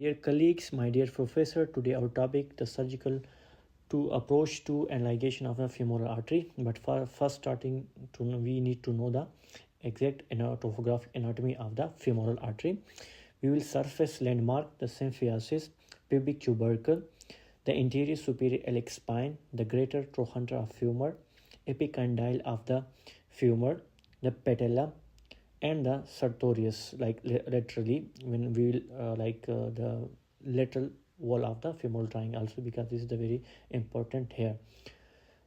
Dear colleagues, my dear professor, today our topic the surgical to approach to and ligation of the femoral artery. But for first starting to we need to know the exact topographic anatomy of the femoral artery. We will surface landmark the symphysis, pubic tubercle, the anterior superior iliac spine, the greater trochanter of femur, epicondyle of the femur, the patella, and the sartorius, like laterally when we will the lateral wall of the femoral triangle also, because this is the very important here.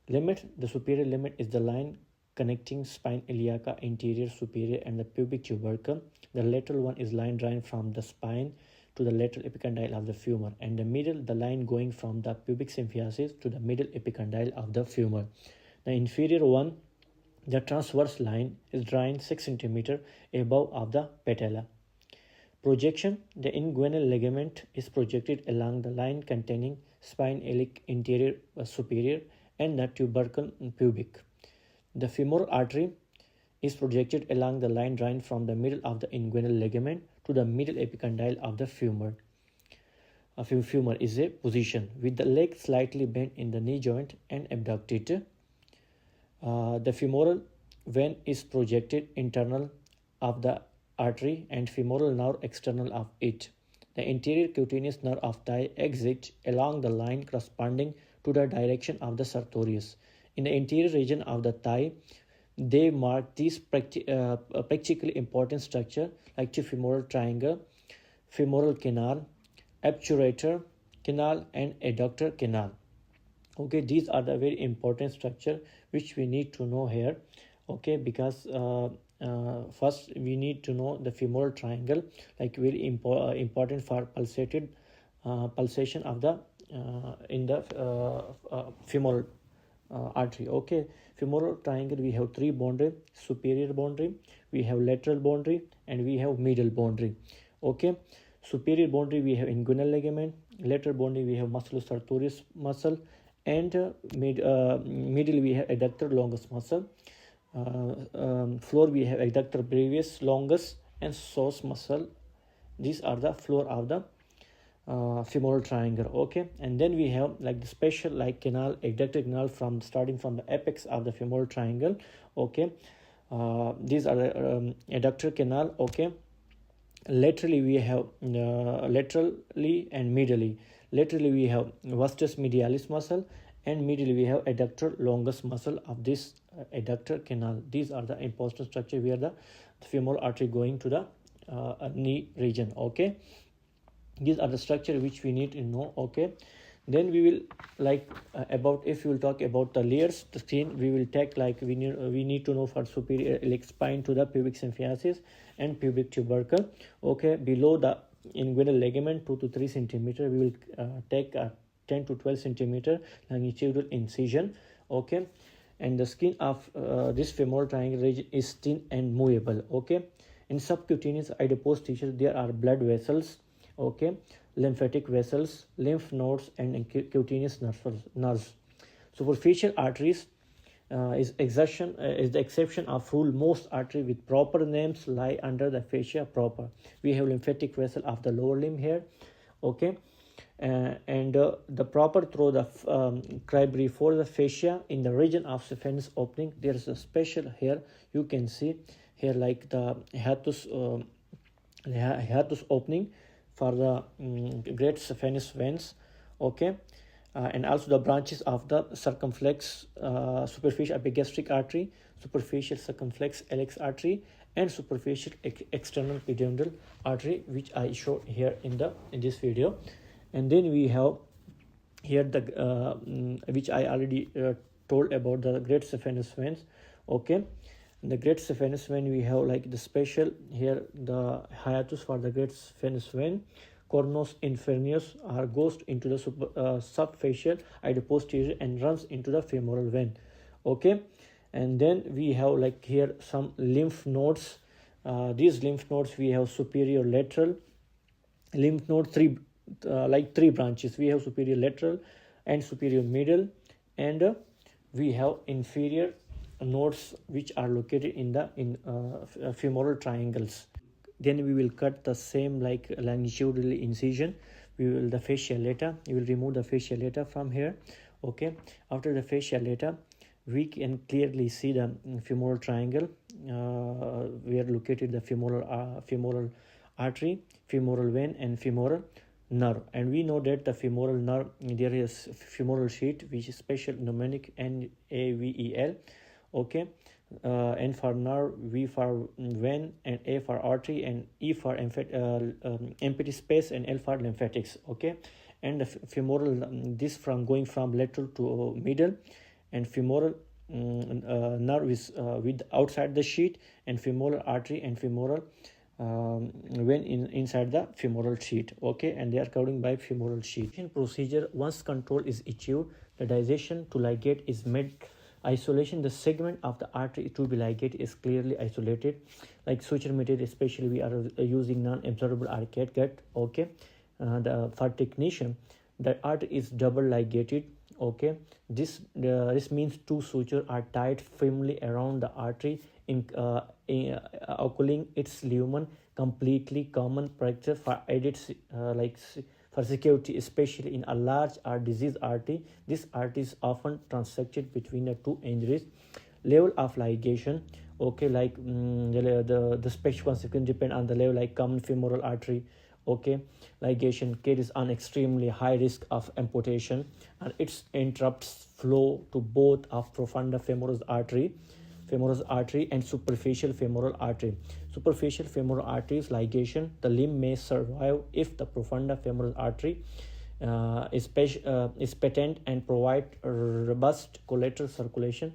Limit, the superior limit is the line connecting spine iliaca anterior superior and the pubic tubercle. The lateral one is line drawn from the spine to the lateral epicondyle of the femur, and the middle the line going from the pubic symphysis to the middle epicondyle of the femur. The inferior one, the transverse line, is drawn 6 cm above of the patella. Projection, the inguinal ligament is projected along the line containing spine iliac anterior superior and the tubercle pubic. The femoral artery is projected along the line drawn from the middle of the inguinal ligament to the middle epicondyle of the femur. Femur is a position with the leg slightly bent in the knee joint and abducted. The femoral vein is projected internal of the artery and femoral nerve external of it. The anterior cutaneous nerve of thigh exits along the line corresponding to the direction of the sartorius. In the anterior region of the thigh, they mark these practically important structure like the femoral triangle, femoral canal, obturator canal, and adductor canal. Okay, these are the very important structure which we need to know here. Okay, because first we need to know the femoral triangle, like very important for pulsation of the in the femoral artery. Okay, femoral triangle, we have three boundary: superior boundary, we have lateral boundary, and we have middle boundary. Okay, superior boundary we have inguinal ligament, lateral boundary we have musculosartorius muscle, and middle we have adductor longus muscle. Floor we have adductor brevis longus and psoas muscle. These are the floor of the femoral triangle. Okay, and then we have like the special like canal, adductor canal, from starting from the apex of the femoral triangle. Okay, these are the adductor canal. Okay, laterally we have laterally and medially. Laterally we have vastus medialis muscle, and medially we have adductor longus muscle of this adductor canal. These are the important structure where the femoral artery going to the knee region. Okay, these are the structure which we need to know. Okay, then we will like about, if we will talk about the layers, the skin we will take like we need to know for superior iliac spine to the pubic symphysis and pubic tubercle. Okay, below the inguinal ligament 2 to 3 centimeter, we will take a 10 to 12 centimeter longitudinal incision. Okay, and the skin of this femoral triangle region is thin and movable. Okay, in subcutaneous adipose tissue there are blood vessels. Okay, lymphatic vessels, lymph nodes, and cutaneous nerves. Superficial arteries is the exception of rule. Most artery with proper names lie under the fascia proper. We have lymphatic vessel of the lower limb here. Okay, and the proper through the cribriform the fascia in the region of saphenous opening. There is a special here, you can see here like the hiatus opening for the great saphenous veins. Okay, and also the branches of the circumflex superficial epigastric artery, superficial circumflex iliac artery, and superficial external pudendal artery, which I showed here in this video. And then we have here the which I already told about the great saphenous veins. Okay, in the great saphenous vein we have like the special here, the hiatus for the great saphenous vein, cornus inferius goes into the subfacial adipose tissue and runs into the femoral vein. Okay, and then we have like here some lymph nodes. These lymph nodes we have superior lateral lymph node, three branches. We have superior lateral and superior middle, and we have inferior nodes which are located in the femoral triangles. then we will cut the same like longitudinal incision. We will the fascia lata, we will remove the fascia lata from here. Okay, after the fascia lata, we can clearly see the femoral triangle where located the femoral artery, femoral vein, and femoral nerve. And we know that the femoral nerve, there is femoral sheath which is special mnemonic NAVEL. Okay, N for nerve, V for vein, and A for artery, and E for empty space, and L for lymphatics. Okay, and the femoral, this from going from lateral to middle, and femoral nerve is with outside the sheath, and femoral artery and femoral vein inside the femoral sheath. Okay, and they are covered by femoral sheath. In procedure, once control is achieved, the dissection to ligate is made. Isolation, the segment of the artery to be ligate is clearly isolated, like suture material, especially we are using non-absorbable arcade gut. Okay, for technician, the artery is double ligated. Okay, this means two sutures are tied firmly around the artery in occluding its lumen completely. Common practice for added for security, especially in a large or diseased artery. This artery is often transected between the two injuries. Level of ligation, okay, like the special consequence depend on the level, like common femoral artery. Okay, ligation carries an extremely high risk of amputation, and it interrupts flow to both of profunda femoral artery and superficial femoral artery. Superficial femoral arteries ligation, the limb may survive if the profunda femoral artery is patent and provide robust collateral circulation.